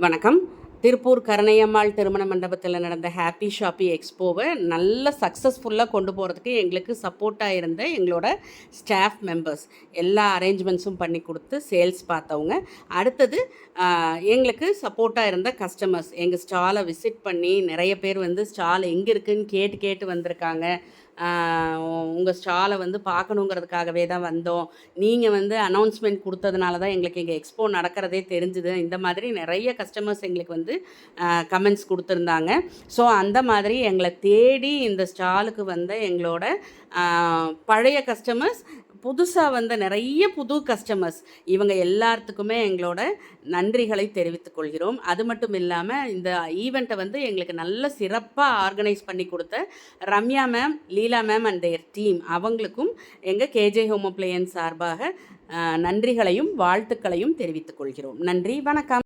வணக்கம். திருப்பூர் கருணையம்மாள் திருமண மண்டபத்தில் நடந்த ஹாப்பி ஷாப்பி எக்ஸ்போவை நல்ல சக்ஸஸ்ஃபுல்லாக கொண்டு போகிறதுக்கு எங்களுக்கு சப்போர்ட்டாக இருந்த எங்களோட ஸ்டாஃப் மெம்பர்ஸ் எல்லா அரேஞ்ச்மெண்ட்ஸும் பண்ணி கொடுத்து சேல்ஸ் பார்த்தவங்க, அடுத்தது எங்களுக்கு சப்போர்ட்டாக இருந்த கஸ்டமர்ஸ் எங்கள் ஸ்டாலை விசிட் பண்ணி நிறைய பேர் வந்து ஸ்டால் எங்கே இருக்குதுன்னு கேட்டு கேட்டு வந்திருக்காங்க. உங்கள் ஸ்டாலை வந்து பார்க்கணுங்கிறதுக்காகவே தான் வந்தோம். நீங்கள் வந்து அனௌன்ஸ்மெண்ட் கொடுத்ததுனால தான் எங்களுக்கு எங்கள் எக்ஸ்போ நடக்கிறதே தெரிஞ்சுது. இந்த மாதிரி நிறைய கஸ்டமர்ஸ் எங்களுக்கு வந்து கமெண்ட்ஸ் கொடுத்துருந்தாங்க. ஸோ அந்த மாதிரி எங்களை தேடி இந்த ஸ்டாலுக்கு வந்த எங்களோட பழைய கஸ்டமர்ஸ், புதுசாக வந்த நிறைய புது கஸ்டமர்ஸ், இவங்க எல்லாத்துக்குமே எங்களோட நன்றிகளை தெரிவித்துக் கொள்கிறோம். அது மட்டும் இல்லாமல் இந்த ஈவெண்ட்டை வந்து எங்களுக்கு நல்ல சிறப்பாக ஆர்கனைஸ் பண்ணி கொடுத்த Ramya ma'am, Leela ma'am and there team, அவங்களுக்கும் எங்கள் கேஜே ஹோம் அப்ளையன்ஸ் சார்பாக நன்றிகளையும் வாழ்த்துக்களையும் தெரிவித்துக் கொள்கிறோம். நன்றி, வணக்கம்.